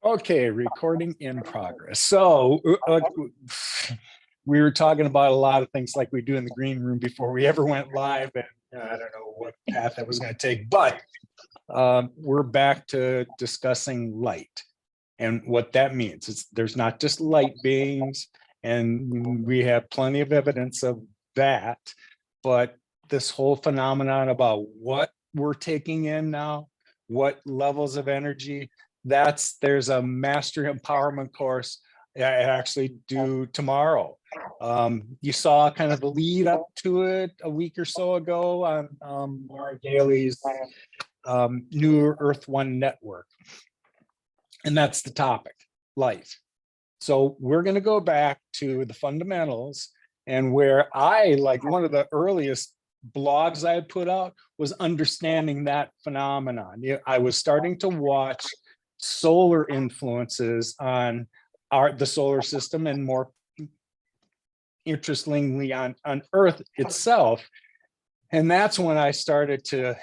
Okay, recording in progress. So we were talking about a lot of things like we do in the green room before we ever went live, and I don't know what path that was going to take, but we're back to discussing light and what that means. There's not just light beings, and we have plenty of evidence of that, but this whole phenomenon about what we're taking in now, what levels of energy, there's a mastery empowerment course I actually do tomorrow. You saw kind of the lead up to it a week or so ago on Laura Daly's New Earth One Network. And that's the topic, light. So we're going to go back to the fundamentals, and where like one of the earliest blogs I had put out was understanding that phenomenon. I was starting to watch solar influences on the solar system, and more interestingly on Earth itself. And that's when I started to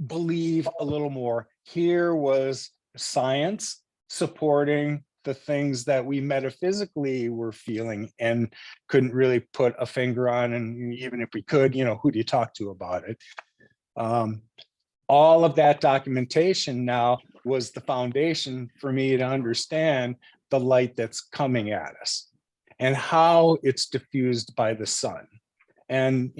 believe a little more. Here was science supporting the things that we metaphysically were feeling and couldn't really put a finger on. And even if we could, who do you talk to about it? All of that documentation now was the foundation for me to understand the light that's coming at us and how it's diffused by the sun. And,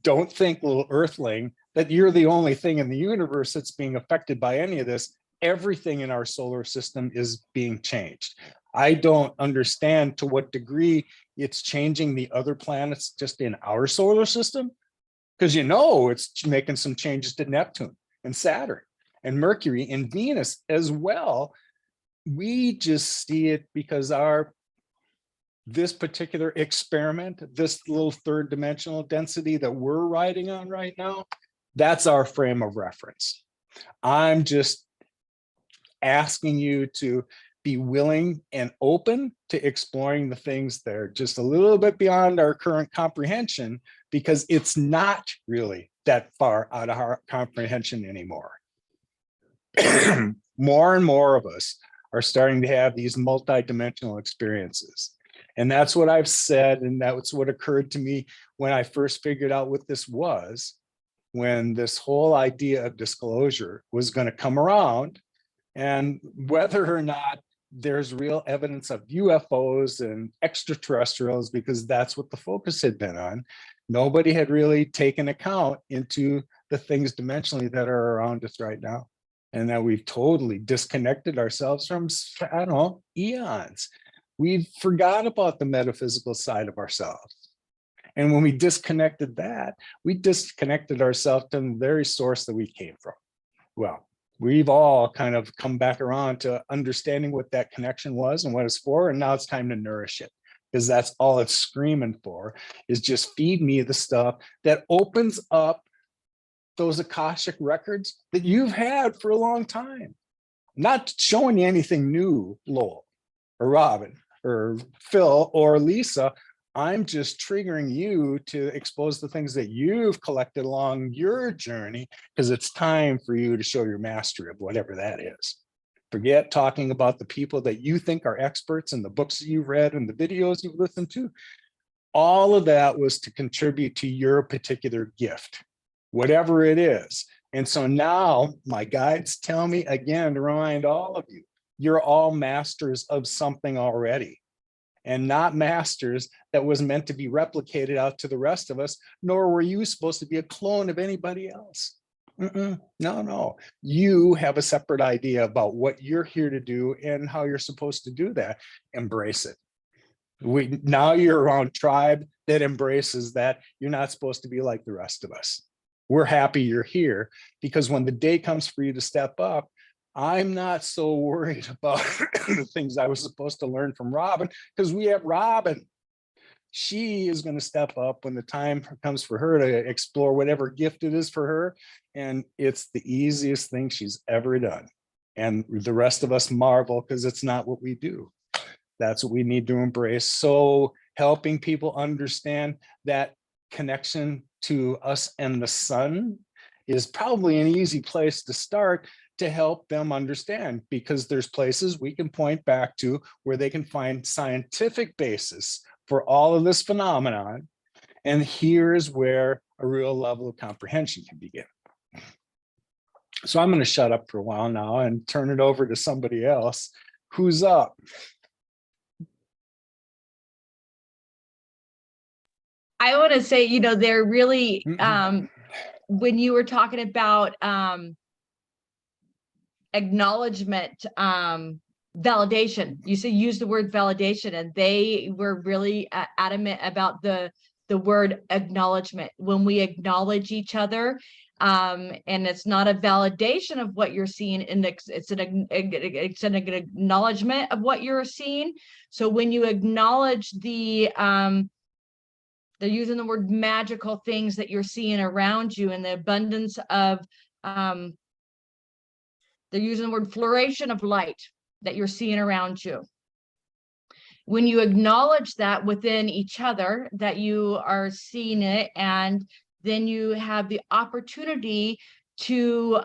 don't think, little earthling, that you're the only thing in the universe that's being affected by any of this. Everything in our solar system is being changed. I don't understand to what degree it's changing the other planets just in our solar system, because it's making some changes to Neptune and Saturn and Mercury and Venus as well. We just see it because this particular experiment, this little third dimensional density that we're riding on right now, that's our frame of reference. I'm just asking you to be willing and open to exploring the things that are just a little bit beyond our current comprehension, because it's not really that far out of our comprehension anymore. More and more of us are starting to have these multidimensional experiences. And that's what I've said, and that's what occurred to me when I first figured out what this was, when this whole idea of disclosure was going to come around, and whether or not there's real evidence of UFOs and extraterrestrials, because that's what the focus had been on. Nobody had really taken account into the things dimensionally that are around us right now, and that we've totally disconnected ourselves from, I don't know, eons. We forgot about the metaphysical side of ourselves. And when we disconnected that, we disconnected ourselves from the very source that we came from. Well, we've all kind of come back around to understanding what that connection was and what it's for. And now it's time to nourish it, because that's all it's screaming for, is just feed me the stuff that opens up those Akashic records that you've had for a long time. I'm not showing you anything new, Lowell or Robyn or Phil or Lisa. I'm just triggering you to expose the things that you've collected along your journey, because it's time for you to show your mastery of whatever that is. Forget talking about the people that you think are experts and the books that you've read and the videos you've listened to. All of that was to contribute to your particular gift, whatever it is. And so now my guides tell me again to remind all of you, you're all masters of something already, and not masters that was meant to be replicated out to the rest of us, nor were you supposed to be a clone of anybody else. No. You have a separate idea about what you're here to do and how you're supposed to do that. Embrace it. Now you're around tribe that embraces that you're not supposed to be like the rest of us. We're happy you're here, because when the day comes for you to step up, I'm not so worried about the things I was supposed to learn from Robyn, because we have Robyn. She is going to step up when the time comes for her to explore whatever gift it is for her. And it's the easiest thing she's ever done. And the rest of us marvel, because it's not what we do. That's what we need to embrace. So helping people understand that connection to us and the sun is probably an easy place to start to help them understand, because there's places we can point back to where they can find scientific basis for all of this phenomenon. And here's where a real level of comprehension can begin. So I'm going to shut up for a while now and turn it over to somebody else. Who's up? I want to say, they're really, when you were talking about acknowledgement, validation, use the word validation, and they were really adamant about the word acknowledgement. When we acknowledge each other, and it's not a validation of what you're seeing, and it's an acknowledgement of what you're seeing. So when you acknowledge they're using the word magical things that you're seeing around you, and the abundance of, they're using the word flourishing of light that you're seeing around you. When you acknowledge that within each other, that you are seeing it, and then you have the opportunity to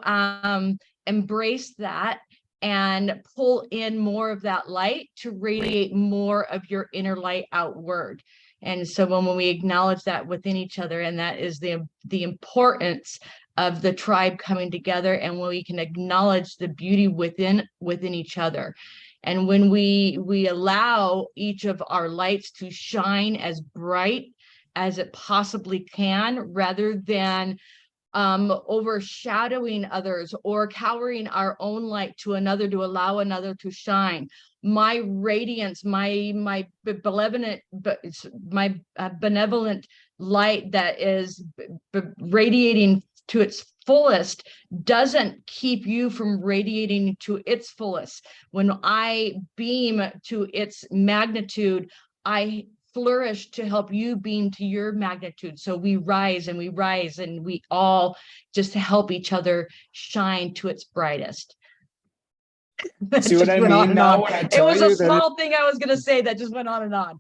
embrace that and pull in more of that light to radiate more of your inner light outward. And so when we acknowledge that within each other, and that is the importance of the tribe coming together, and when we can acknowledge the beauty within each other. And when we allow each of our lights to shine as bright as it possibly can, rather than overshadowing others or cowering our own light to another to allow another to shine. My radiance, my benevolent light that is radiating to its fullest doesn't keep you from radiating to its fullest. When I beam to its magnitude, I flourish to help you beam to your magnitude. So we rise and we all just help each other shine to its brightest. See what I mean now when I tell you that? It was a small thing I was going to say that just went on and on.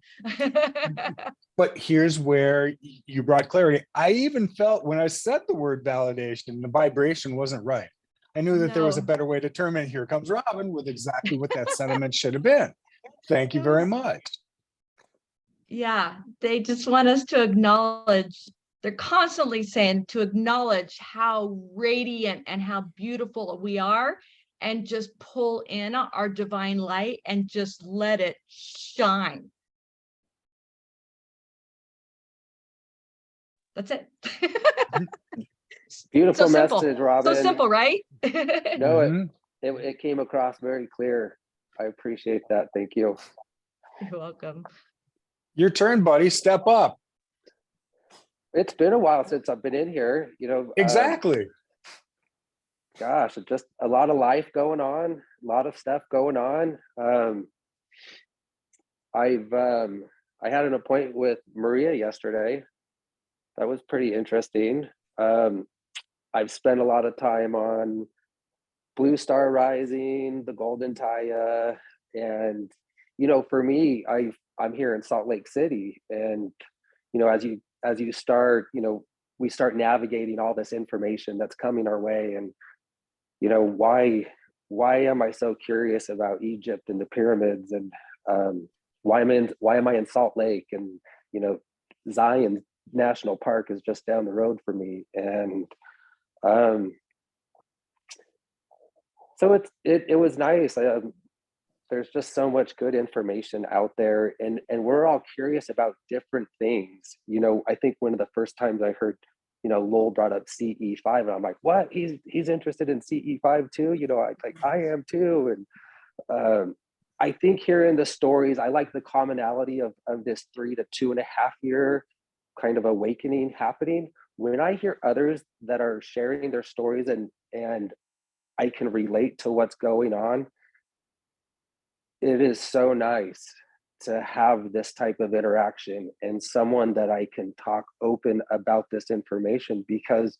But here's where you brought clarity. I even felt when I said the word validation, the vibration wasn't right. I knew that there was a better way to term it. Here comes Robyn with exactly what that sentiment should have been. Thank you very much. Yeah, they just want us to acknowledge. They're constantly saying to acknowledge how radiant and how beautiful we are, and just pull in our divine light and just let it shine. That's it. Beautiful So message, Robyn. So simple, right? No, it came across very clear. I appreciate that. Thank you. You're welcome. Your turn, buddy. Step up. It's been a while since I've been in here. Exactly. Gosh, just a lot of life going on, a lot of stuff going on. I had an appointment with Maria yesterday. That was pretty interesting. I've spent a lot of time on Blue Star Rising, the Golden Taya, and for me, I'm here in Salt Lake City, and as you start, we start navigating all this information that's coming our way, and why am I so curious about Egypt and the pyramids, and why am I in Salt Lake, and Zion National Park is just down the road for me, and so it was nice. There's just so much good information out there, and we're all curious about different things. I think one of the first times I heard, Lowell brought up CE5, and I'm like, what? He's interested in CE5 too? I am too. And I think hearing the stories, I like the commonality of this 3 to 2.5 year kind of awakening happening. When I hear others that are sharing their stories and I can relate to what's going on, it is so nice to have this type of interaction and someone that I can talk open about this information, because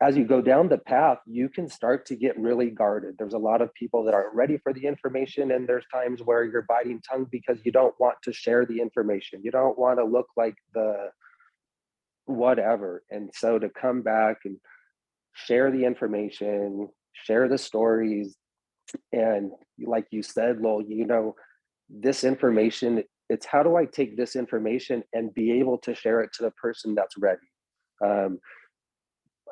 as you go down the path, you can start to get really guarded. There's a lot of people that aren't ready for the information, and there's times where you're biting tongue because you don't want to share the information. You don't want to look like the whatever. And so to come back and share the information, share the stories. And like you said, Lowell, you know, this information, it's how do I take this information and be able to share it to the person that's ready?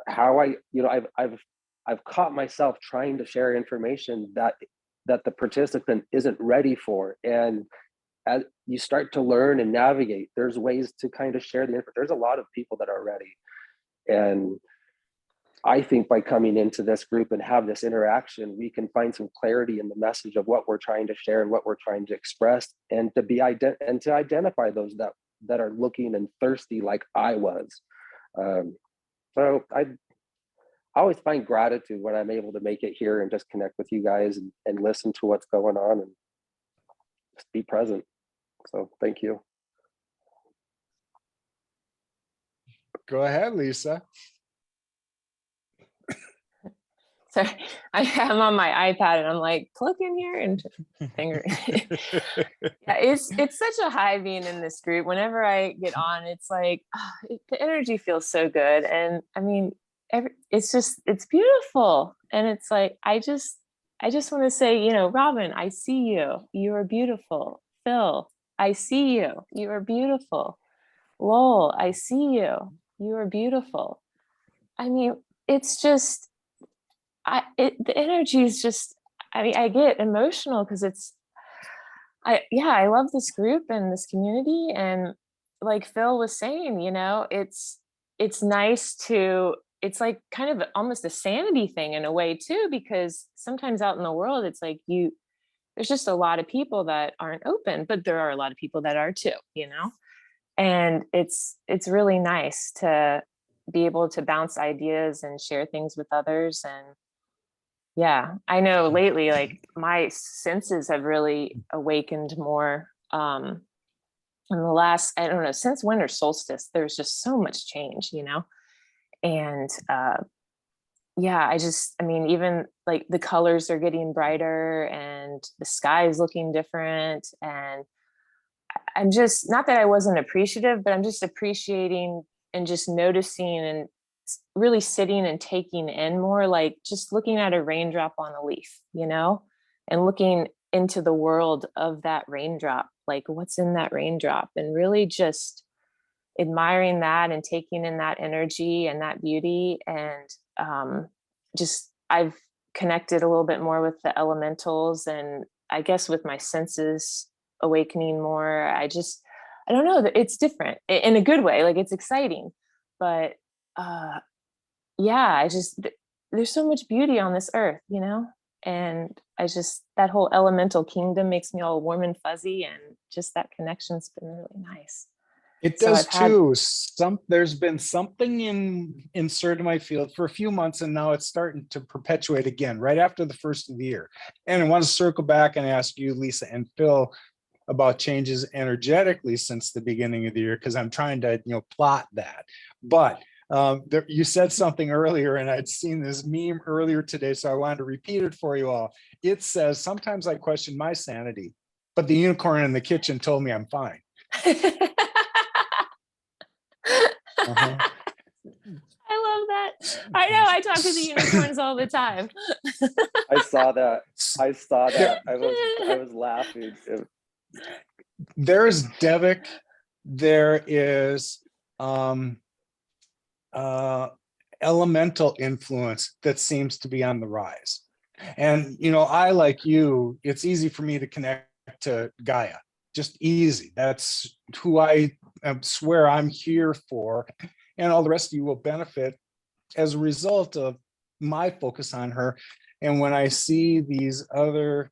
How I, you know, I've caught myself trying to share information that the participant isn't ready for. And as you start to learn and navigate, there's ways to kind of share the info. There's a lot of people that are ready. And I think by coming into this group and have this interaction, we can find some clarity in the message of what we're trying to share and what we're trying to express, and to be and to identify those that are looking and thirsty like I was. So I always find gratitude when I'm able to make it here and just connect with you guys and listen to what's going on and just be present. So thank you. Go ahead, Lisa. So I'm on my iPad and I'm like, click in here and finger. Yeah, it's such a high being in this group. Whenever I get on, it's like the energy feels so good. And I mean, it's beautiful. And it's like, I just want to say, you know, Robyn, I see you. You are beautiful. Phil, I see you. You are beautiful. Lowell, I see you. You are beautiful. I mean, it's just, the energy is just, I mean, I get emotional because I love this group and this community. And like Phil was saying, you know, it's nice to, it's like kind of almost a sanity thing in a way too, because sometimes out in the world, it's like there's just a lot of people that aren't open, but there are a lot of people that are too, you know? And it's really nice to be able to bounce ideas and share things with others. And yeah, I know lately, like my senses have really awakened more. In the last, I don't know, since winter solstice, there's just so much change, you know? And yeah, I mean, even like the colors are getting brighter and the sky is looking different. And I'm just, not that I wasn't appreciative, but I'm just appreciating and just noticing and really sitting and taking in more, like just looking at a raindrop on a leaf, you know, and looking into the world of that raindrop, like what's in that raindrop, and really just admiring that and taking in that energy and that beauty. And just I've connected a little bit more with the elementals, and I guess with my senses awakening more. I don't know, it's different in a good way, like it's exciting, but yeah, there's so much beauty on this earth, you know? And that whole elemental kingdom makes me all warm and fuzzy, and just that connection's been really nice. It does too. There's been something inserted in my field for a few months, and now it's starting to perpetuate again right after the first of the year. And I want to circle back and ask you, Lisa and Phil, about changes energetically since the beginning of the year, because I'm trying to, you know, plot that. But you said something earlier, and I'd seen this meme earlier today, so I wanted to repeat it for you all. It says, sometimes I question my sanity, but the unicorn in the kitchen told me I'm fine. I love that. I know, I talk to the unicorns all the time. I saw that. I was laughing. There is Devik. There is elemental influence that seems to be on the rise. And, you know, I, like you, it's easy for me to connect to Gaia, just easy. That's who I swear I'm here for. And all the rest of you will benefit as a result of my focus on her. And when I see these other,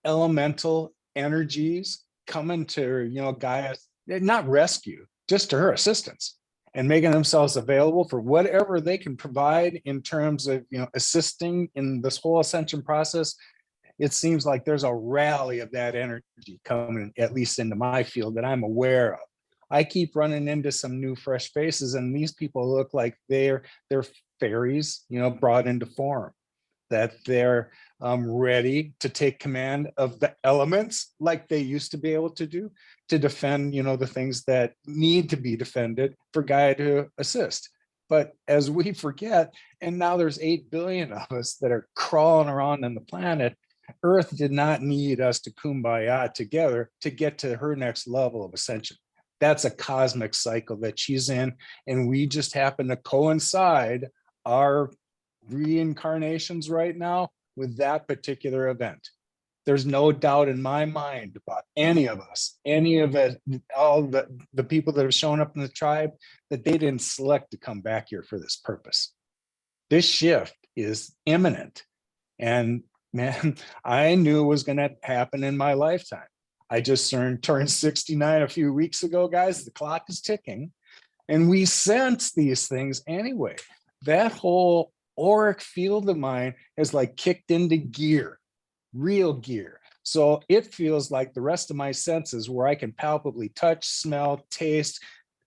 elemental energies coming to, you know, Gaia, not rescue, just to her assistance, and making themselves available for whatever they can provide in terms of, you know, assisting in this whole ascension process. It seems like there's a rally of that energy coming, at least into my field, that I'm aware of. I keep running into some new fresh faces, and these people look like they're fairies, you know, brought into form, that they're ready to take command of the elements like they used to be able to do, to defend, the things that need to be defended for Gaia to assist. But as we forget, and now there's 8 billion of us that are crawling around on the planet, Earth did not need us to kumbaya together to get to her next level of ascension. That's a cosmic cycle that she's in, and we just happen to coincide our reincarnations right now with that particular event. There's no doubt in my mind about any of us, any of it, all the people that have shown up in the tribe, that they didn't select to come back here for this purpose. This shift is imminent. And man, I knew it was going to happen in my lifetime. I just turned 69 a few weeks ago, guys. The clock is ticking. And we sense these things anyway. That whole auric field of mine is like kicked into gear. Real gear. So it feels like the rest of my senses where I can palpably touch, smell, taste.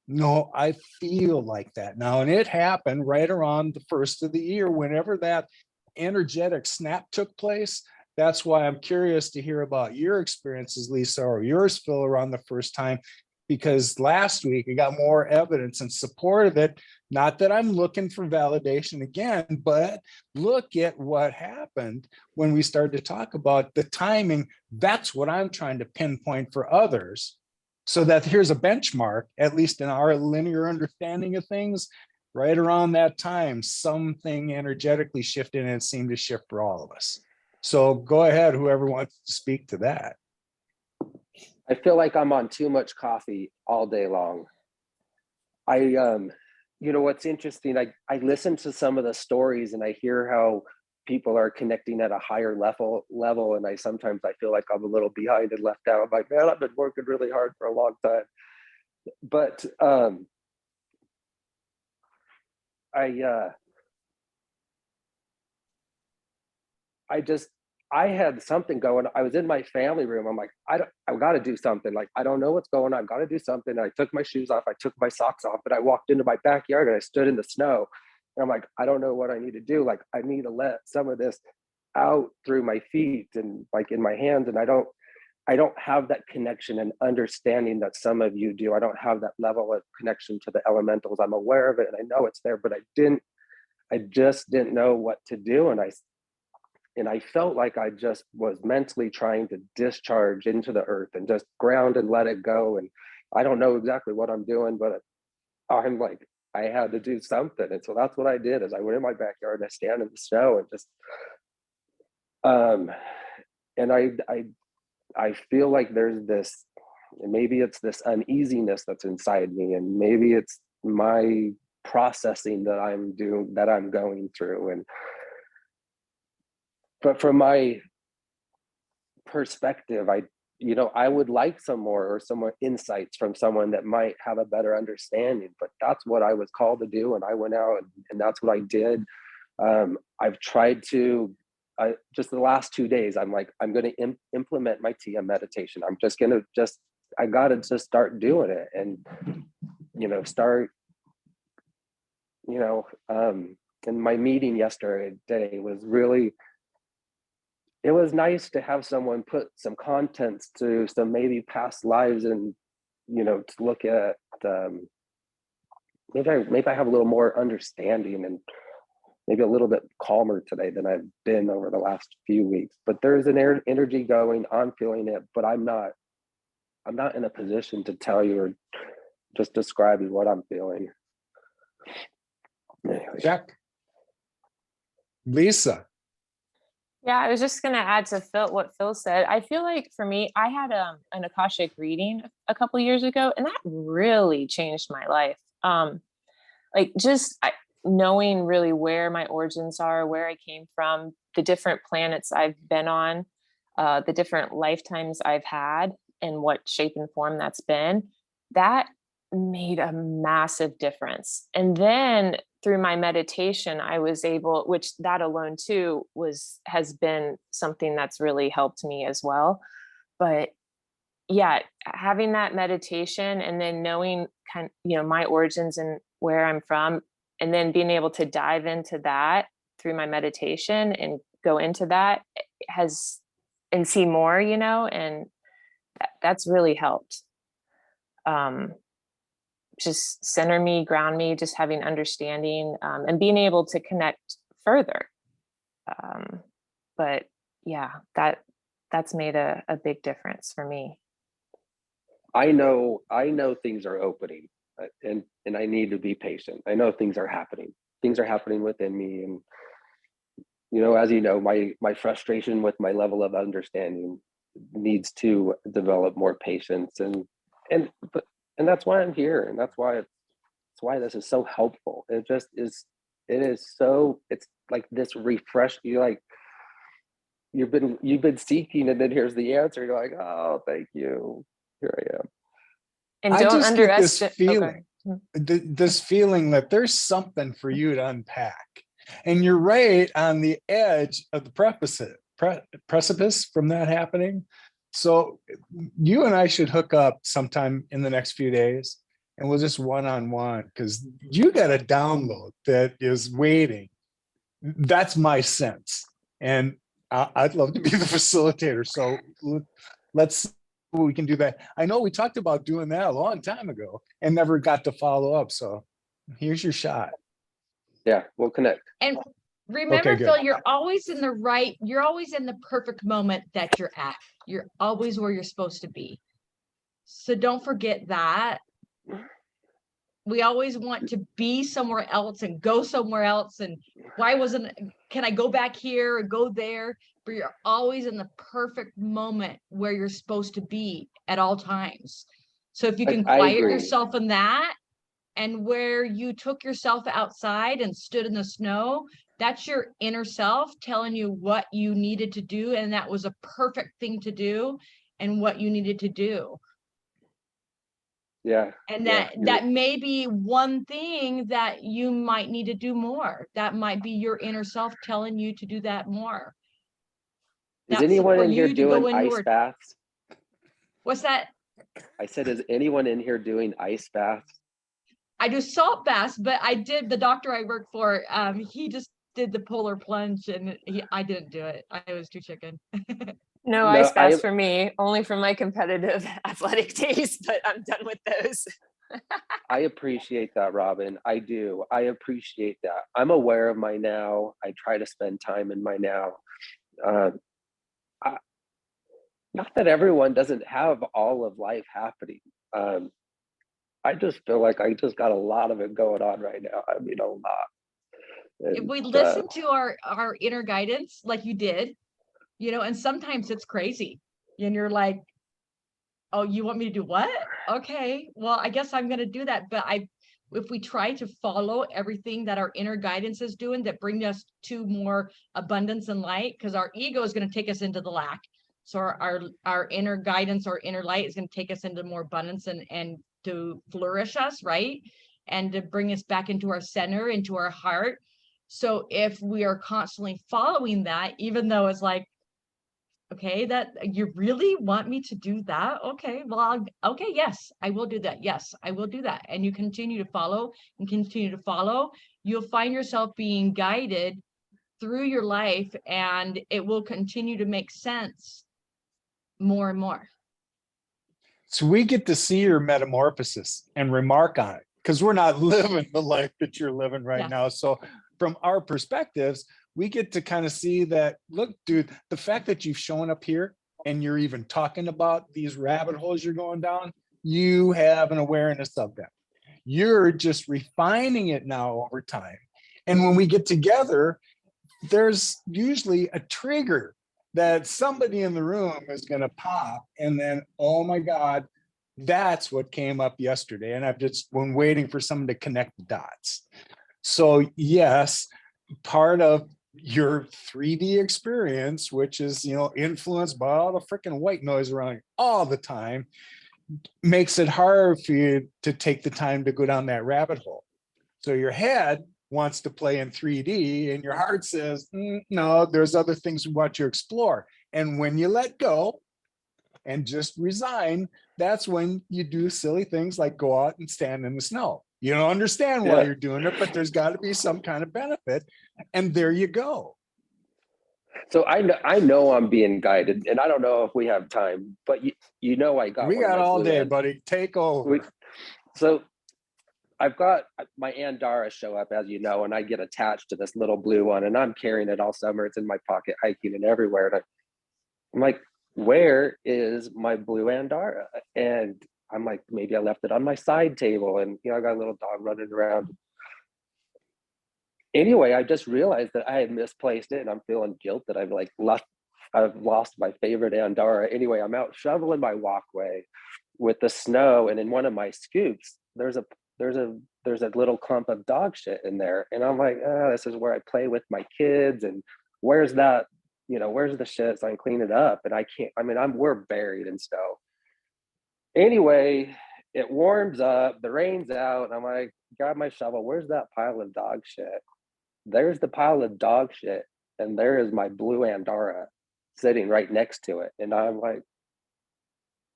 No, I feel like that now. And it happened right around the first of the year, whenever that energetic snap took place. That's why I'm curious to hear about your experiences, Lisa, or yours, Phil, around the first time, because last week I got more evidence in support of it. Not that I'm looking for validation again, but look at what happened when we started to talk about the timing. That's what I'm trying to pinpoint for others, so that here's a benchmark, at least in our linear understanding of things. Right around that time, something energetically shifted, and it seemed to shift for all of us. So go ahead, whoever wants to speak to that. I feel like I'm on too much coffee all day long. What's interesting, I listen to some of the stories and I hear how people are connecting at a higher level, and I feel like I'm a little behind and left out. I'm like, man, I've been working really hard for a long time. But I had something going. I was in my family room. I'm like, I got to do something. Like, I don't know what's going on. I got to do something. And I took my shoes off. I took my socks off, but I walked into my backyard and I stood in the snow. And I'm like, I don't know what I need to do. Like, I need to let some of this out through my feet and like in my hands. And I don't have that connection and understanding that some of you do. I don't have that level of connection to the elementals. I'm aware of it and I know it's there, but I just didn't know what to do. And I felt like I just was mentally trying to discharge into the earth and just ground and let it go. And I don't know exactly what I'm doing, but I'm like, I had to do something. And so that's what I did. Is I went in my backyard and I stand in the snow and just, and I feel like there's this, maybe it's this uneasiness that's inside me, and maybe it's my processing that I'm going through. But from my perspective, I would like some more insights from someone that might have a better understanding, but that's what I was called to do. And I went out and that's what I did. I've tried to, just the last 2 days, I'm like, I'm going to implement my TM meditation. I'm just going to I got to just start doing it and, and my meeting yesterday was really, it was nice to have someone put some contents to some maybe past lives and, to look at, maybe I have a little more understanding and maybe a little bit calmer today than I've been over the last few weeks. But there's an energy going, I'm feeling it, but I'm not in a position to tell you or just describe what I'm feeling. Anyway. Jack. Lisa. Yeah, I was just going to add to what Phil said. I feel like for me, I had an Akashic reading a couple years ago, and that really changed my life. Knowing really where my origins are, where I came from, the different planets I've been on, the different lifetimes I've had, and what shape and form that's been, that made a massive difference. And then through my meditation, I was able, which that alone too has been something that's really helped me as well. But yeah, having that meditation and then knowing my origins and where I'm from, and then being able to dive into that through my meditation and go into that, has, and see more, you know, and that's really helped. Just center me, ground me, just having understanding, and being able to connect further. But yeah, that's made a big difference for me. I know things are opening, and I need to be patient. I know things are happening. Things are happening within me, and you know, as you know, my frustration with my level of understanding needs to develop more patience, and that's why I'm here, and that's why this is so helpful. It just is. It is so. It's like this refresh. You like you've been seeking, and then here's the answer. You're like, oh, thank you. Here I am. And I don't just get this underestimate. feeling, this feeling that there's something for you to unpack. And you're right on the edge of the precipice from that happening. So you and I should hook up sometime in the next few days, and we'll just one-on-one, because you got a download that is waiting. That's my sense. And I'd love to be the facilitator. So let's see if we can do that. I know we talked about doing that a long time ago and never got to follow up. So here's your shot. Yeah, we'll connect. And remember, Okay, good. Phil, you're always in the perfect moment that you're at. You're always where you're supposed to be. So don't forget that. We always want to be somewhere else and go somewhere else. And can I go back here or go there? But you're always in the perfect moment where you're supposed to be at all times. So if you can I quiet agree. yourself in that, and where you took yourself outside and stood in the snow, that's your inner self telling you what you needed to do. And that was a perfect thing to do and what you needed to do. Yeah. And yeah, that may be one thing that you might need to do more. That might be your inner self telling you to do that more. Is That's anyone for in here you to go doing ice inward. baths? What's that? I said, is anyone in here doing ice baths? I do salt baths, but the doctor I work for, he just did the polar plunge, and I didn't do it. I was too chicken. No ice baths for me, only for my competitive athletic days, but I'm done with those. I appreciate that, Robyn. I do. I appreciate that. I'm aware of my now. I try to spend time in my now. Not that everyone doesn't have all of life happening. I just feel like I just got a lot of it going on right now. I mean, a lot. If we listen to our inner guidance like you did, you know, and sometimes it's crazy and you're like, oh, you want me to do what? Okay, well, I guess I'm going to do that. But if we try to follow everything that our inner guidance is doing that bring us to more abundance and light, because our ego is going to take us into the lack. So our inner guidance, our inner light is going to take us into more abundance and to flourish us, right? And to bring us back into our center, into our heart. So if we are constantly following that, even though it's like, okay, that you really want me to do that? Okay, well, okay, yes, I will do that. Yes, I will do that. And you continue to follow and continue to follow, you'll find yourself being guided through your life, and it will continue to make sense more and more. So we get to see your metamorphosis and remark on it, because we're not living the life that you're living right now. So from our perspectives, we get to kind of see that, look, dude, the fact that you've shown up here and you're even talking about these rabbit holes you're going down, you have an awareness of them. You're just refining it now over time. And when we get together, there's usually a trigger that somebody in the room is going to pop, and then, oh my God, that's what came up yesterday. And I've just been waiting for someone to connect the dots. So yes, part of your 3D experience, which is, you know, influenced by all the freaking white noise around you all the time, makes it hard for you to take the time to go down that rabbit hole. So your head wants to play in 3D and your heart says, no, there's other things we want you to explore. And when you let go and just resign, that's when you do silly things like go out and stand in the snow. You don't understand why you're doing it, but there's got to be some kind of benefit. And there you go. So I know I'm being guided, and I don't know if we have time, but you know I got We one of got my all blue day, and buddy. Take over. we, so I've got my Andara show up, as you know, and I get attached to this little blue one, and I'm carrying it all summer. It's in my pocket, hiking and everywhere. And I'm like, where is my blue Andara? And I'm like, maybe I left it on my side table, and I got a little dog running around. Anyway, I just realized that I had misplaced it, and I'm feeling guilt that I've lost my favorite Andara. Anyway, I'm out shoveling my walkway with the snow, and in one of my scoops, there's a little clump of dog shit in there, and I'm like, this is where I play with my kids, and where's that? Where's the shit so I can clean it up? And I can't. I mean, we're buried in snow. Anyway, it warms up, the rain's out, and I'm like, grab my shovel. Where's that pile of dog shit? There's the pile of dog shit, and there is my blue Andara sitting right next to it. And I'm like,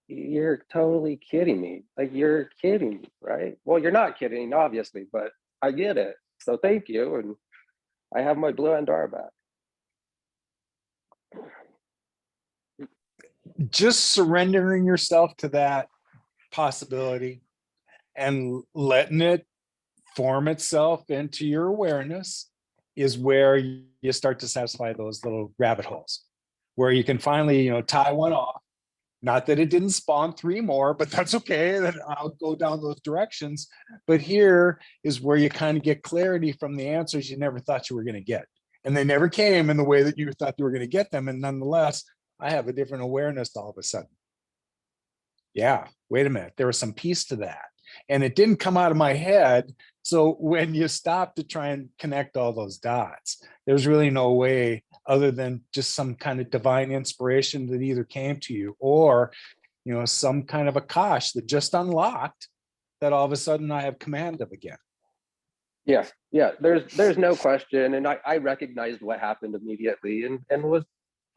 you're totally kidding me. Like, you're kidding me, right? Well, you're not kidding, obviously, but I get it. So thank you. And I have my blue Andara back. Just surrendering yourself to that possibility and letting it form itself into your awareness is where you start to satisfy those little rabbit holes, where you can finally, tie one off. Not that it didn't spawn 3 more, but that's okay. Then I'll go down those directions. But here is where you kind of get clarity from the answers you never thought you were going to get. And they never came in the way that you thought you were going to get them. And nonetheless, I have a different awareness all of a sudden. Yeah, wait a minute. There was some piece to that. And it didn't come out of my head. So when you stop to try and connect all those dots, there's really no way other than just some kind of divine inspiration that either came to you or, some kind of akash that just unlocked that all of a sudden I have command of again. Yeah. There's no question. And I recognized what happened immediately and was,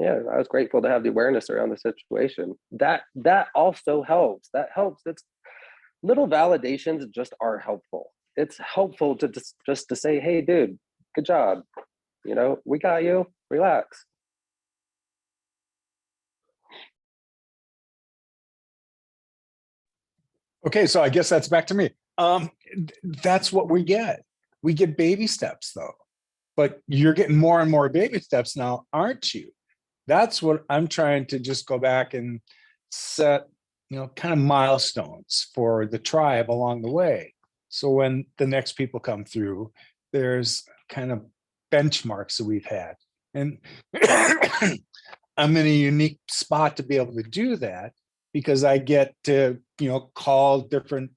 I was grateful to have the awareness around the situation. That also helps. That helps. It's little validations just are helpful. It's helpful to just to say, hey, dude, good job. We got you. Relax. Okay, so I guess that's back to me. That's what we get. We get baby steps though, but you're getting more and more baby steps now, aren't you? That's what I'm trying to just go back and set, kind of milestones for the tribe along the way. So when the next people come through, there's kind of benchmarks that we've had. And I'm in a unique spot to be able to do that because I get to, call different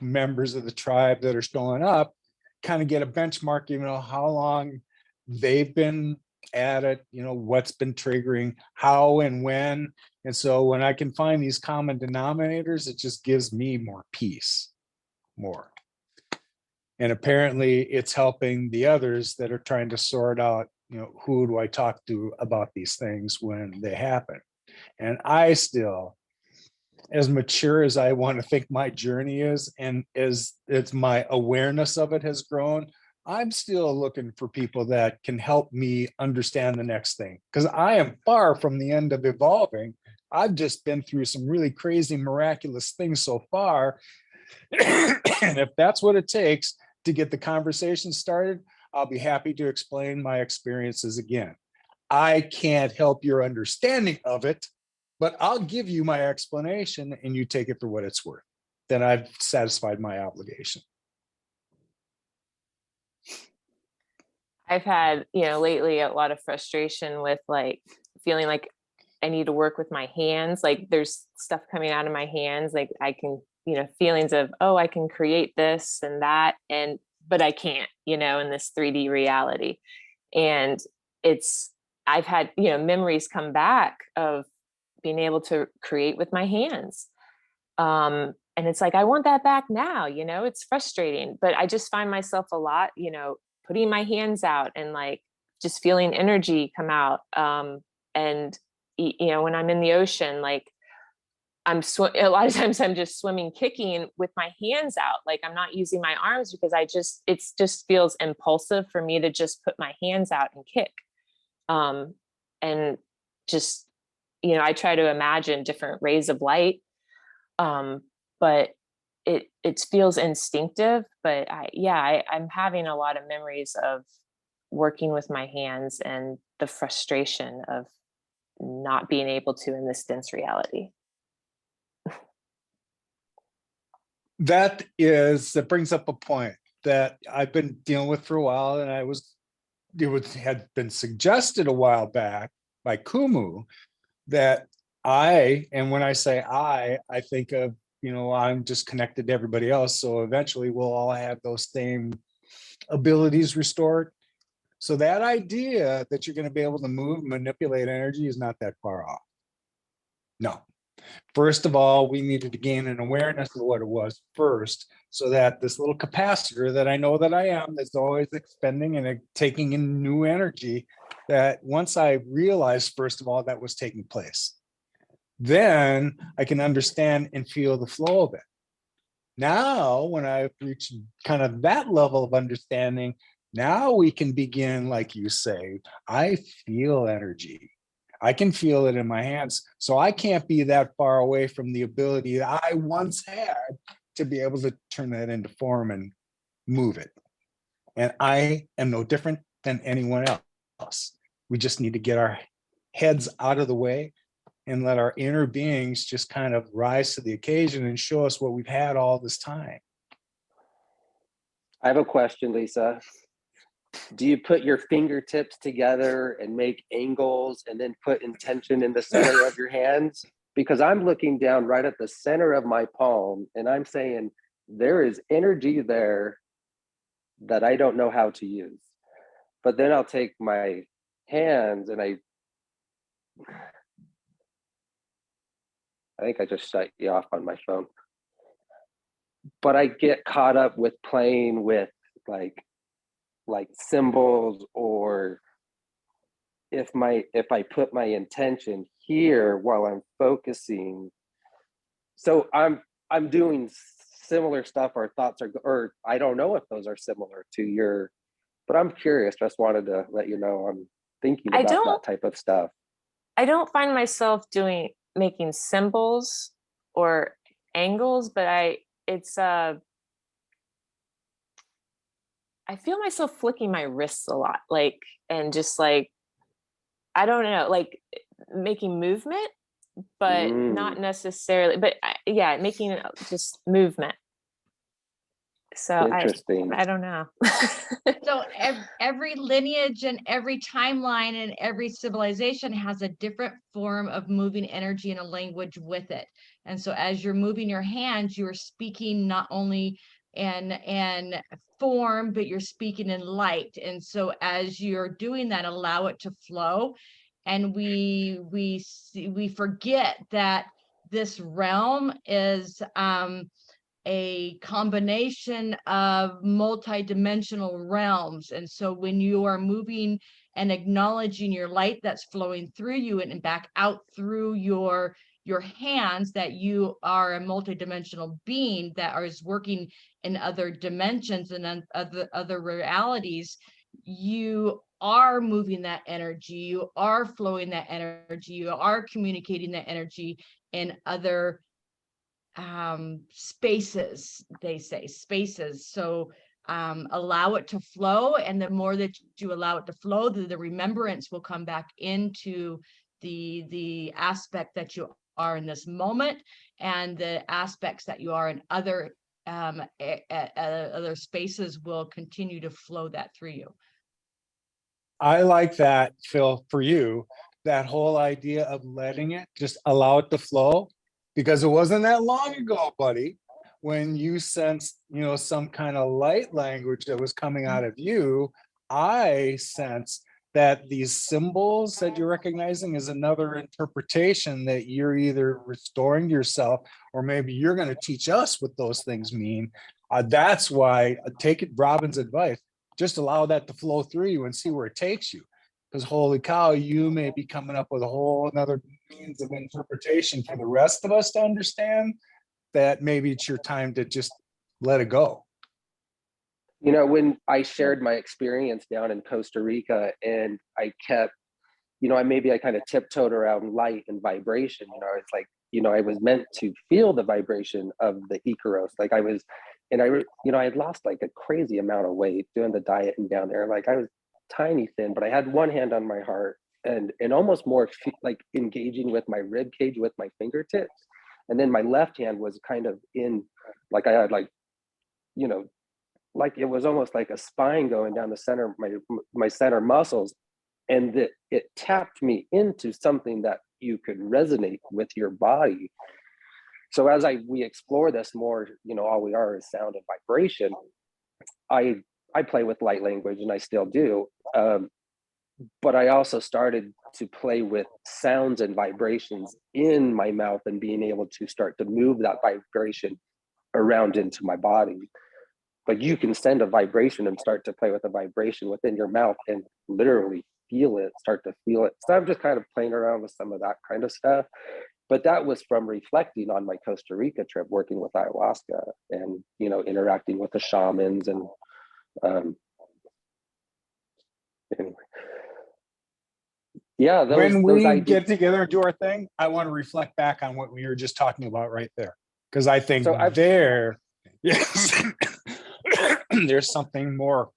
members of the tribe that are showing up, kind of get a benchmark, how long they've been at it, what's been triggering, how and when. And so when I can find these common denominators, it just gives me more peace, more. And apparently it's helping the others that are trying to sort out, who do I talk to about these things when they happen. And I still, as mature as I want to think my journey is, and as it's my awareness of it has grown, I'm still looking for people that can help me understand the next thing, because I am far from the end of evolving. I've just been through some really crazy, miraculous things so far. And if that's what it takes to get the conversation started, I'll be happy to explain my experiences again. I can't help your understanding of it, but I'll give you my explanation and you take it for what it's worth. Then I've satisfied my obligation. I've had, lately a lot of frustration with feeling like I need to work with my hands. Like there's stuff coming out of my hands. Like I can, feelings of, oh, I can create this and that. But I can't, in this 3D reality. And I've had, memories come back of being able to create with my hands. And it's like, I want that back now, it's frustrating, but I just find myself a lot, putting my hands out and just feeling energy come out. And, when I'm in the ocean, a lot of times I'm just swimming, kicking with my hands out. Like I'm not using my arms because it just feels impulsive for me to just put my hands out and kick. and just, you know, I try to imagine different rays of light. But it feels instinctive, but I'm having a lot of memories of working with my hands and the frustration of not being able to in this dense reality. That brings up a point that I've been dealing with for a while, and had been suggested a while back by Kumu that and when I say I think of, you know, I'm just connected to everybody else. So eventually we'll all have those same abilities restored. So that idea that you're going to be able to move and manipulate energy is not that far off. No. First of all, we needed to gain an awareness of what it was first, so that this little capacitor that I know that I am, that's always expending and taking in new energy, that once I realized, first of all, that was taking place, then I can understand and feel the flow of it. Now, when I've reached kind of that level of understanding, now we can begin, like you say, I feel energy. I can feel it in my hands. So I can't be that far away from the ability that I once had to be able to turn that into form and move it. And I am no different than anyone else. We just need to get our heads out of the way and let our inner beings just kind of rise to the occasion and show us what we've had all this time. I have a question, Lisa. Do you put your fingertips together and make angles and then put intention in the center of your hands? Because I'm looking down right at the center of my palm and I'm saying there is energy there that I don't know how to use. But then I'll take my hands and I think I just shut you off on my phone. But I get caught up with playing with like symbols, or if I put my intention here while I'm focusing. So I'm doing similar stuff, or thoughts or I don't know if those are similar to your, but I'm curious. Just wanted to let you know I'm thinking about that type of stuff. I don't find myself making symbols or angles, but I feel myself flicking my wrists a lot, like, and just like, I don't know, like making movement, but not necessarily, but making just movement. So interesting. I don't know. So every lineage and every timeline and every civilization has a different form of moving energy and a language with it. And so as you're moving your hands, you're speaking not only in form, but you're speaking in light. And so as you're doing that, allow it to flow. And we forget that this realm is a combination of multi-dimensional realms. And so when you are moving and acknowledging your light that's flowing through you and back out through your hands, that you are a multi-dimensional being that is working in other dimensions and other realities, you are moving that energy, you are flowing that energy, you are communicating that energy in other spaces. They say spaces. So allow it to flow, and the more that you allow it to flow, the remembrance will come back into the aspect that you are in this moment, and the aspects that you are in other spaces will continue to flow that through you. I like that, Phil, for you, that whole idea of letting it, just allow it to flow, because it wasn't that long ago, buddy, when you sensed, you know, some kind of light language that was coming out of you. I sense that these symbols that you're recognizing is another interpretation that you're either restoring to yourself, or maybe you're going to teach us what those things mean. That's why take it, Robyn's advice. Just allow that to flow through you and see where it takes you. Because holy cow, you may be coming up with a whole another means of interpretation for the rest of us to understand, that maybe it's your time to just let it go. You know, when I shared my experience down in Costa Rica and I kept I kind of tiptoed around light and vibration. It's like, I was meant to feel the vibration of the Icaros. Like I was, and I had lost like a crazy amount of weight doing the diet and down there. Like I was tiny thin, but I had one hand on my heart and almost more like engaging with my rib cage with my fingertips. And then my left hand was kind of in, like I had like, like it was almost like a spine going down the center of my center muscles. And it tapped me into something that you could resonate with your body. So as we explore this more, all we are is sound and vibration. I play with light language, and I still do. But I also started to play with sounds and vibrations in my mouth and being able to start to move that vibration around into my body. But you can send a vibration and start to play with a vibration within your mouth and literally start to feel it. So I'm just kind of playing around with some of that kind of stuff. But that was from reflecting on my Costa Rica trip, working with ayahuasca and, interacting with the shamans. And anyway. Yeah. When we get together and do our thing, I want to reflect back on what we were just talking about right there. Because I think yes, there's something more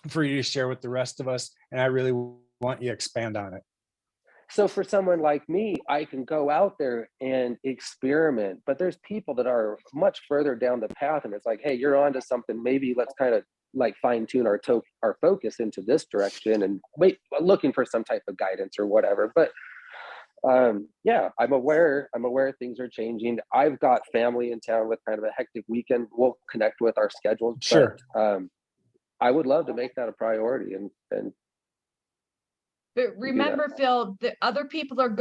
for you to share with the rest of us. And I really want you to expand on it. So for someone like me, I can go out there and experiment, but there's people that are much further down the path, and it's like, hey, you're onto something. Maybe let's kind of like fine tune our focus into this direction and looking for some type of guidance or whatever. But yeah, I'm aware things are changing. I've got family in town with kind of a hectic weekend. We'll connect with our schedules. Sure. But, I would love to make that a priority and But remember, Phil, the other people are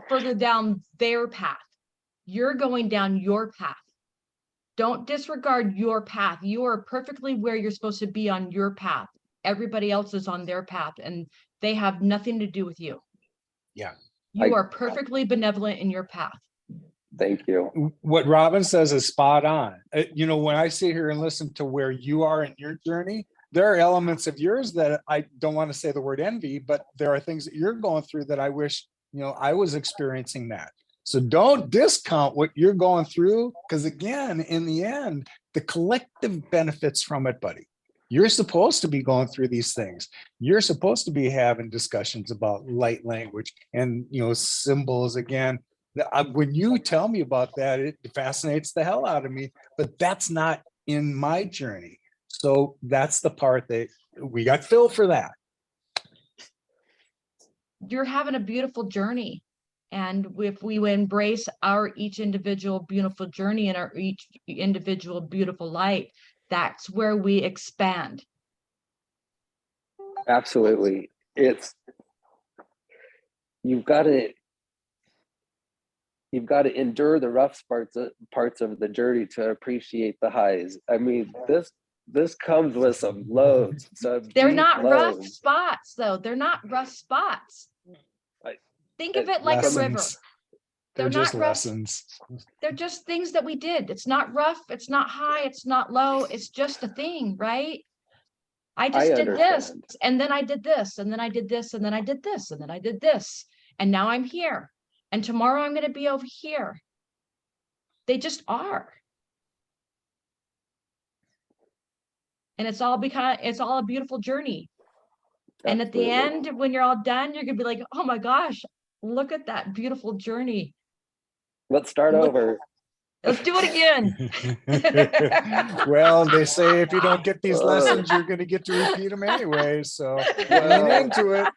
further down their path. You're going down your path. Don't disregard your path. You are perfectly where you're supposed to be on your path. Everybody else is on their path, and they have nothing to do with you. Yeah. You are perfectly benevolent in your path. Thank you. What Robyn says is spot on. When I sit here and listen to where you are in your journey, there are elements of yours that I don't want to say the word envy, but there are things that you're going through that I wish, I was experiencing that. So don't discount what you're going through, because again, in the end, the collective benefits from it, buddy. You're supposed to be going through these things. You're supposed to be having discussions about light language and, symbols. Again, when you tell me about that, it fascinates the hell out of me, but that's not in my journey. So that's the part that we got Phil for that. You're having a beautiful journey. And if we embrace our each individual beautiful journey and our each individual beautiful light, that's where we expand. Absolutely. You've got to endure the rough parts of the journey to appreciate the highs. I mean, this comes with some lows. They're not rough spots, though. They're not rough spots. Think of it like lessons. a river. They're just not rough. lessons. They're just things that we did. It's not rough. It's not high. It's not low. It's just a thing, right? I did this, and then I did this, and then I did this, and then I did this, and then I did this. And now I'm here. And tomorrow I'm going to be over here. They just are. And it's all a beautiful journey. Absolutely. And at the end, when you're all done, you're going to be like, oh my gosh, look at that beautiful journey. Let's start over. Let's do it again. Well, they say if you don't get these lessons, you're going to get to repeat them anyway. So lean into it.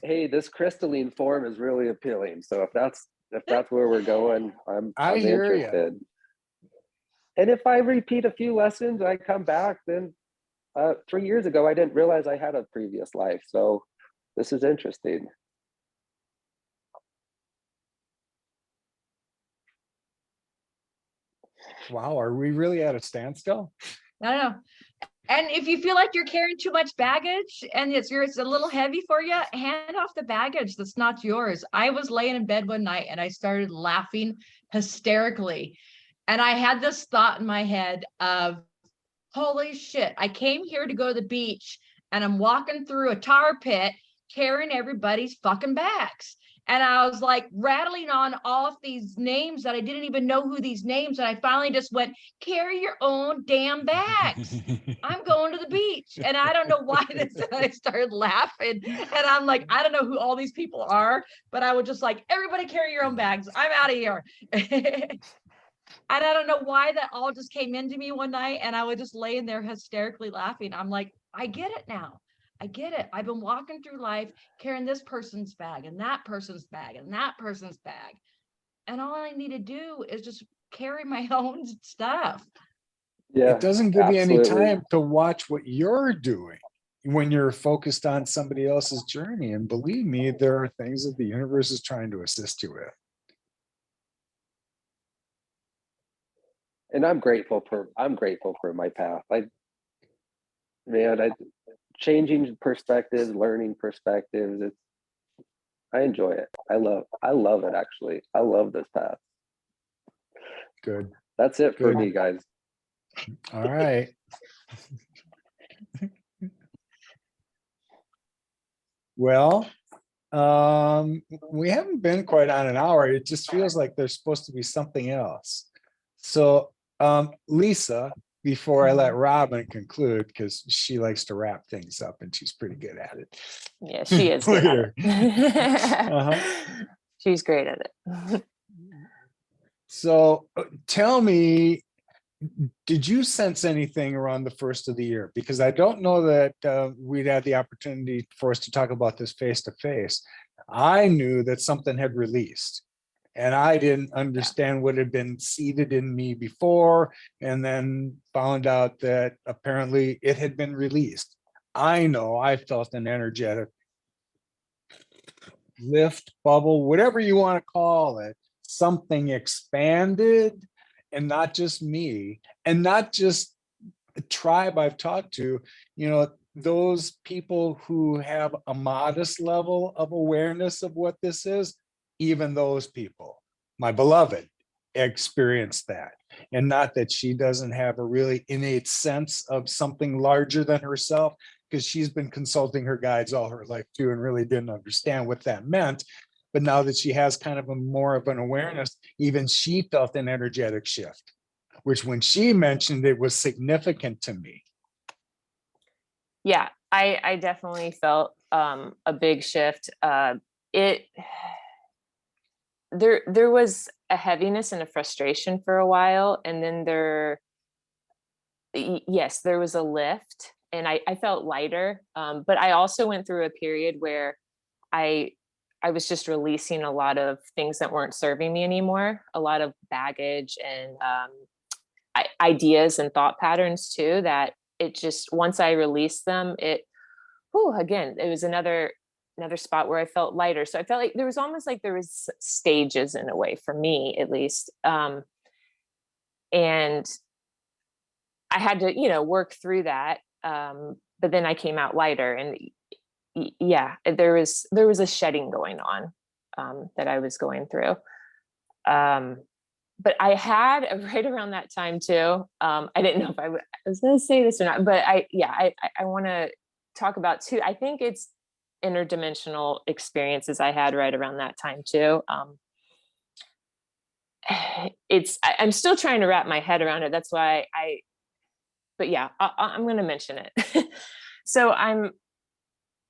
Hey, this crystalline form is really appealing. So if that's where we're going, I'm interested. You. And if I repeat a few lessons, I come back, then 3 years ago, I didn't realize I had a previous life. So this is interesting. Wow, are we really at a standstill? I don't know. And if you feel like you're carrying too much baggage and it's a little heavy for you, hand off the baggage that's not yours. I was laying in bed one night and I started laughing hysterically. And I had this thought in my head of, holy shit, I came here to go to the beach and I'm walking through a tar pit carrying everybody's fucking bags. And I was like rattling on off these names that I didn't even know who these names. And I finally just went, carry your own damn bags. I'm going to the beach. And I don't know why this, I started laughing. And I'm like, I don't know who all these people are, but I would just like, everybody carry your own bags. I'm out of here. And I don't know why that all just came into me one night. And I was just laying there hysterically laughing. I'm like, I get it now. I get it. I've been walking through life carrying this person's bag and that person's bag and that person's bag. And all I need to do is just carry my own stuff. Yeah, It doesn't give you any absolutely. time to watch what you're doing when you're focused on somebody else's journey. And believe me, there are things that the universe is trying to assist you with. And I'm grateful for my path. Changing perspectives, learning perspectives. I enjoy it. I love it, actually. I love this path. Good. That's it for Good. me, guys. All right. Well, we haven't been quite on an hour. It just feels like there's supposed to be something else. So, Lisa, before I let Robyn conclude, because she likes to wrap things up and she's pretty good at it. Yeah, she is good at it. Uh-huh. She's great at it. So tell me, did you sense anything around the first of the year? Because I don't know that we'd had the opportunity for us to talk about this face to face. I knew that something had released and I didn't understand what had been seeded in me before, and then found out that apparently it had been released. I know I felt an energetic lift, bubble, whatever you want to call it. Something expanded, and not just me, and not just the tribe I've talked to, those people who have a modest level of awareness of what this is, even those people, my beloved, experienced that. And not that she doesn't have a really innate sense of something larger than herself, because she's been consulting her guides all her life too, and really didn't understand what that meant. But now that she has kind of a more of an awareness, even she felt an energetic shift, which when she mentioned it was significant to me. Yeah, I definitely felt a big shift. There was a heaviness and a frustration for a while, and then there was a lift, and I felt lighter. But I also went through a period where I was just releasing a lot of things that weren't serving me anymore, a lot of baggage and ideas and thought patterns too, that it just, once I released them, it was another spot where I felt lighter. So I felt like there was stages in a way, for me at least. And I had to, work through that. But then I came out lighter, and there was a shedding going on that I was going through. But I had right around that time too. I didn't know if I was going to say this or not, but I want to talk about too. I think it's interdimensional experiences I had right around that time too. I'm still trying to wrap my head around it. That's why I'm going to mention it. So I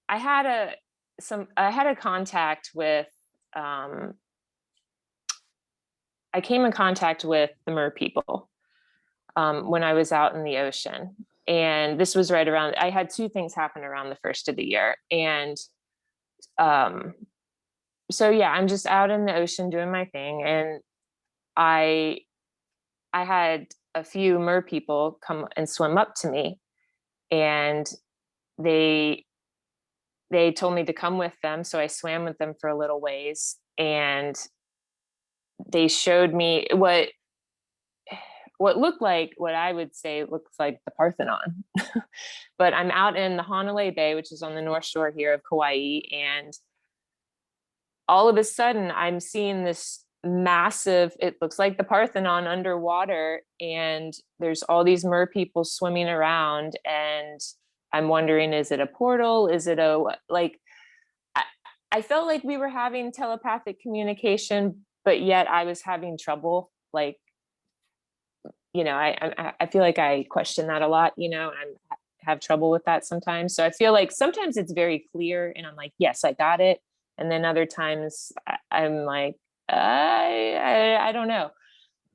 had a contact with, I came in contact with the mer people when I was out in the ocean. And this was right around, I had two things happen around the first of the year. And I'm just out in the ocean doing my thing. And I had a few mer people come and swim up to me. And they told me to come with them. So I swam with them for a little ways. And they showed me what looked like, what I would say looks like the Parthenon. But I'm out in the Honolulu Bay, which is on the north shore here of Kauai, and all of a sudden I'm seeing this massive, it looks like the Parthenon underwater, and there's all these mer people swimming around, and I'm wondering, is it a portal? Is it I felt like we were having telepathic communication, but yet I was having trouble. Like, you know, I feel like I question that a lot, you know, and I have trouble with that sometimes. So I feel like sometimes it's very clear and I'm like, yes, I got it. And then other times I'm like, I don't know.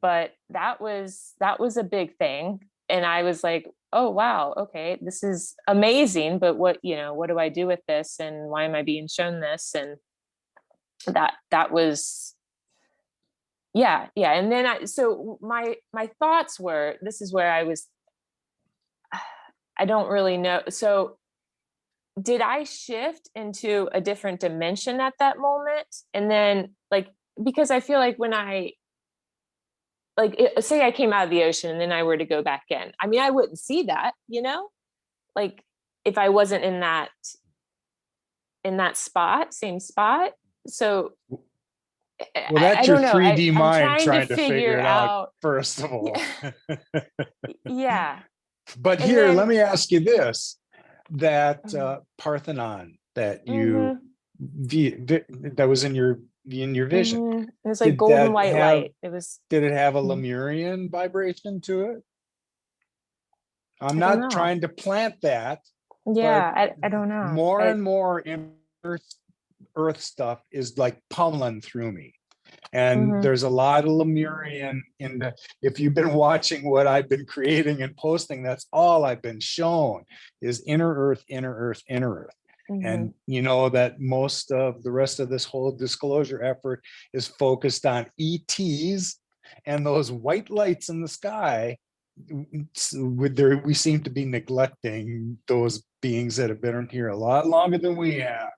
But that was a big thing. And I was like, oh, wow, okay, this is amazing. But what do I do with this? And why am I being shown this? And that was, yeah. And then so my thoughts were, this is where I don't really know. So did I shift into a different dimension at that moment? And then because I feel like when say I came out of the ocean and then I were to go back in, I mean, I wouldn't see that, you know, like if I wasn't in that same spot. So Well, that's I your don't know. 3D I'm mind trying to figure it out, first of all. Yeah. But And here, then, let me ask you this, that Parthenon that you, that was in your vision, it was like did golden that white have, light. It was, did it have a Lemurian vibration to it? I'm I don't not know. trying to plant that, Yeah, but I don't know. more and more in earth stuff is like pummeling through me. And there's a lot of Lemurian in the, if you've been watching what I've been creating and posting, that's all I've been shown is inner earth, inner earth, inner earth. And you know that most of the rest of this whole disclosure effort is focused on ETs and those white lights in the sky. We seem to be neglecting those beings that have been here a lot longer than we have,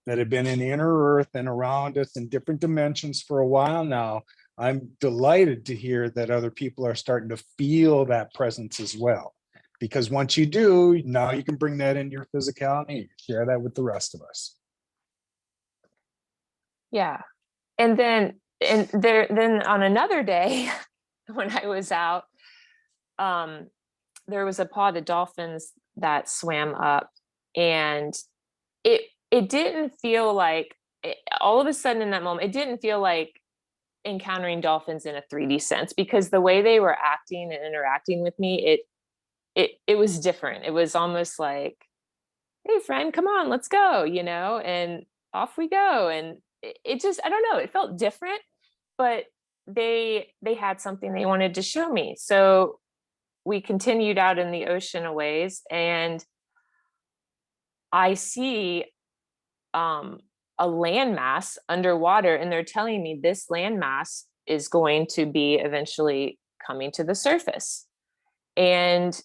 that have been in inner earth and around us in different dimensions for a while now. I'm delighted to hear that other people are starting to feel that presence as well. Because once you do, now you can bring that into your physicality and share that with the rest of us. Yeah. And then on another day, when I was out, there was a pod of dolphins that swam up, and it didn't feel like all of a sudden in that moment, it didn't feel like encountering dolphins in a 3D sense, because the way they were acting and interacting with me, it was different. It was almost like, hey friend, come on, let's go, you know, and off we go. And it just, I don't know, it felt different, but they had something they wanted to show me. So we continued out in the ocean a ways, and I see a landmass underwater, and they're telling me this landmass is going to be eventually coming to the surface. And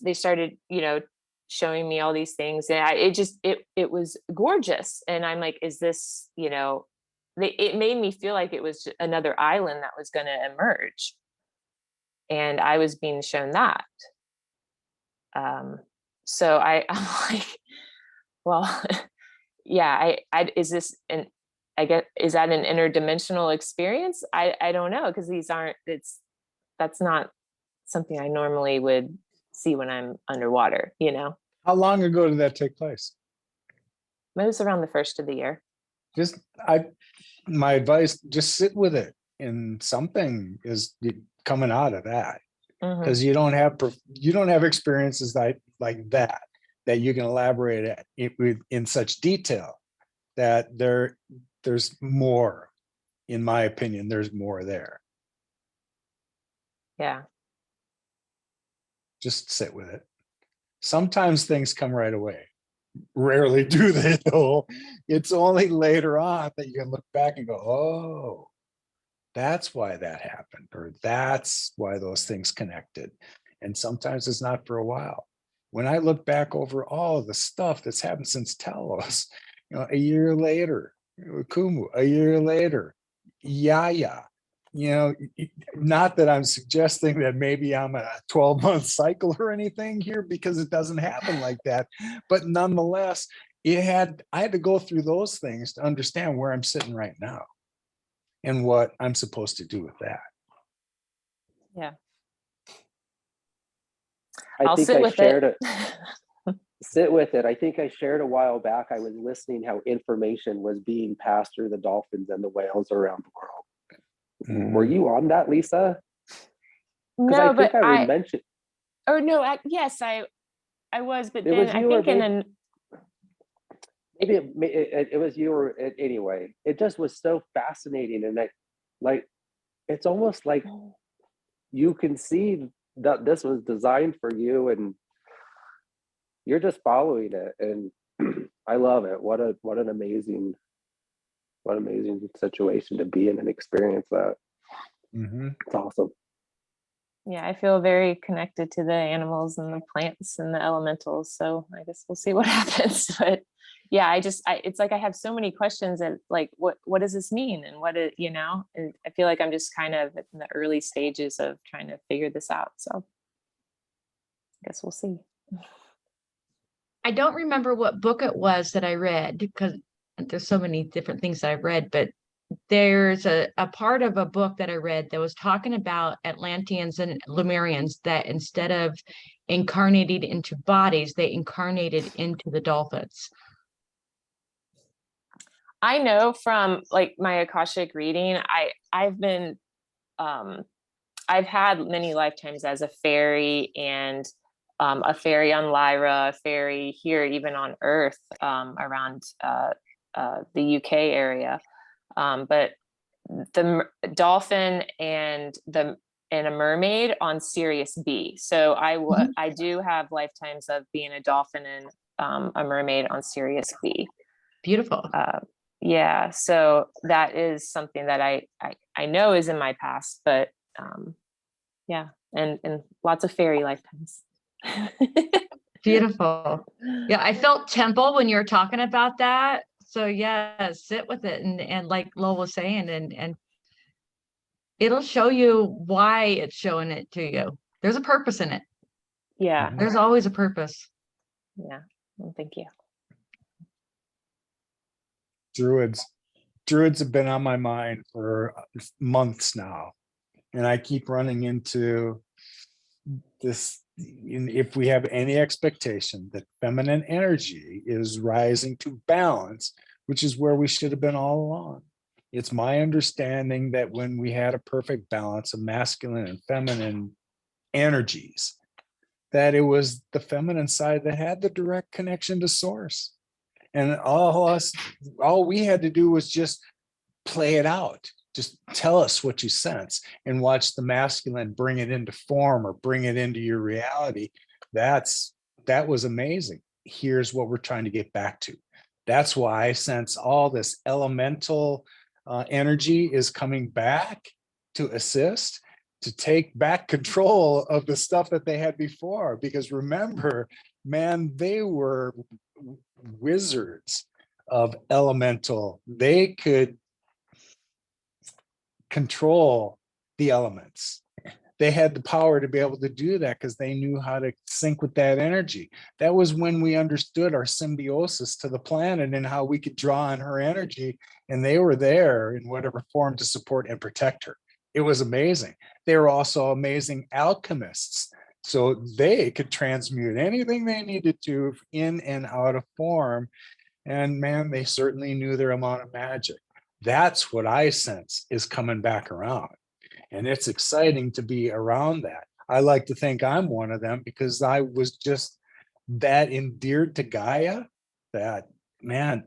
they started, you know, showing me all these things, and it was gorgeous. And I'm like, is this, you know, it made me feel like it was another island that was going to emerge, and I was being shown that. So I'm like, well, yeah, is this I guess, is that an interdimensional experience? I don't know, because that's not something I normally would see when I'm underwater, you know. How long ago did that take place? It was around the first of the year. My advice, just sit with it, and something is coming out of that, because you don't have experiences like that you can elaborate in such detail. That there's more, in my opinion, there's more there. Yeah. Just sit with it. Sometimes things come right away. Rarely do they, though. It's only later on that you can look back and go, oh, that's why that happened, or that's why those things connected. And sometimes it's not for a while. When I look back over all of the stuff that's happened since Telos, you know, a year later, Kumu, a year later, Yaya, you know, not that I'm suggesting that maybe I'm a 12-month cycle or anything here, because it doesn't happen like that. But nonetheless, I had to go through those things to understand where I'm sitting right now and what I'm supposed to do with that. Yeah. I I'll think sit I with shared it. sit with it. I think I shared a while back, I was listening how information was being passed through the dolphins and the whales around the world. Were you on that, Lisa? No, but I mentioned. or no, yes, I was, but then I think maybe it was you, or anyway, it just was so fascinating. And it's almost like you can see that this was designed for you and you're just following it. And I love it. What an amazing situation to be in and experience that. It's awesome. Yeah, I feel very connected to the animals and the plants and the elementals. So I guess we'll see what happens. But yeah, it's like I have so many questions, and like, what does this mean? And and I feel like I'm just kind of in the early stages of trying to figure this out. So I guess we'll see. I don't remember what book it was that I read, because there's so many different things that I've read, but there's a part of a book that I read that was talking about Atlanteans and Lemurians that instead of incarnated into bodies, they incarnated into the dolphins. I know from like my Akashic reading, I've been I've had many lifetimes as a fairy, and a fairy on Lyra, a fairy here, even on Earth, around the UK area. But the dolphin and a mermaid on Sirius B. So I do have lifetimes of being a dolphin and a mermaid on Sirius B. Beautiful. Yeah, so that is something that I know is in my past, but yeah, and lots of fairy lifetimes. Beautiful. Yeah, I felt temple when you were talking about that. So yeah, sit with it, and like Lowell was saying, and it'll show you why it's showing it to you. There's a purpose in it. Yeah. There's always a purpose. Yeah. Well, thank you. Druids have been on my mind for months now, and I keep running into this. If we have any expectation that feminine energy is rising to balance, which is where we should have been all along, it's my understanding that when we had a perfect balance of masculine and feminine energies, that it was the feminine side that had the direct connection to source. And all we had to do was just play it out. Just tell us what you sense, and watch the masculine bring it into form or bring it into your reality. That was amazing. Here's what we're trying to get back to. That's why I sense all this elemental energy is coming back to assist, to take back control of the stuff that they had before. Because remember, man, they were wizards of elemental. They could control the elements. They had the power to be able to do that because they knew how to sync with that energy. That was when we understood our symbiosis to the planet and how we could draw on her energy, and they were there in whatever form to support and protect her. It was amazing. They were also amazing alchemists, so they could transmute anything they needed to in and out of form. And man, they certainly knew their amount of magic. That's what I sense is coming back around. And it's exciting to be around that. I like to think I'm one of them because I was just that endeared to Gaia that, man,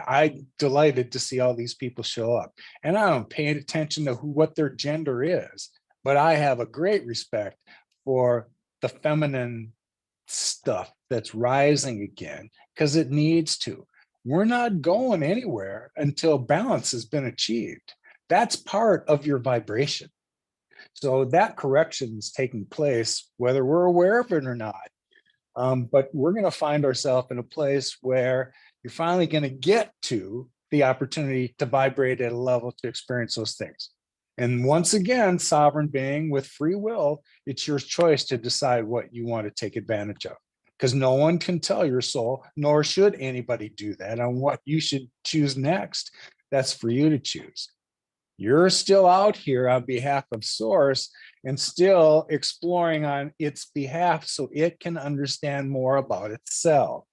I'm delighted to see all these people show up. And I don't pay attention to what their gender is, but I have a great respect for the feminine stuff that's rising again, because it needs to. We're not going anywhere until balance has been achieved. That's part of your vibration. So that correction is taking place, whether we're aware of it or not. But we're going to find ourselves in a place where you're finally going to get to the opportunity to vibrate at a level to experience those things. And once again, sovereign being with free will, it's your choice to decide what you want to take advantage of. Because no one can tell your soul, nor should anybody do that, on what you should choose next. That's for you to choose. You're still out here on behalf of Source, and still exploring on its behalf so it can understand more about itself.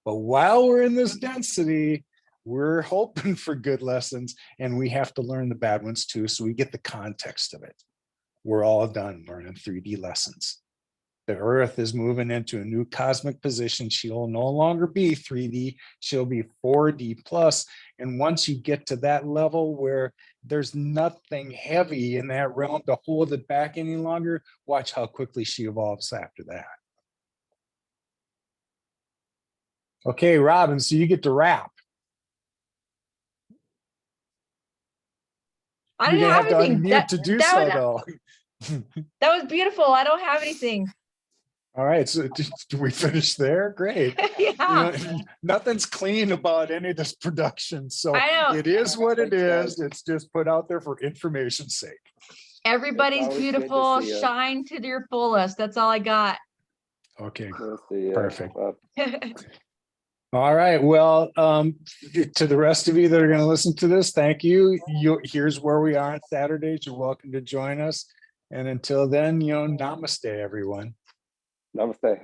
But while we're in this density, we're hoping for good lessons, and we have to learn the bad ones too, so we get the context of it. We're all done learning 3D lessons. The Earth is moving into a new cosmic position. She'll no longer be 3D, she'll be 4D plus. And once you get to that level where there's nothing heavy in that realm to hold it back any longer, watch how quickly she evolves after that. Okay, Robyn, so you get to wrap. I You're don't gonna have have to anything. unmute to do that so, was- though. That was beautiful. I don't have anything. All right, so do we finish there? Great. Yeah. You know, nothing's clean about any of this production, so I know. it is what it Thanks, guys. is. It's just put out there for information's sake. Everybody's always good to beautiful. see ya. Shine to your fullest. That's all I got. Okay, We'll see ya. Perfect. Well, all right. Well, to the rest of you that are going to listen to this, thank you. Here's where we are on Saturdays. You're welcome to join us. And until then, namaste, everyone. namaste.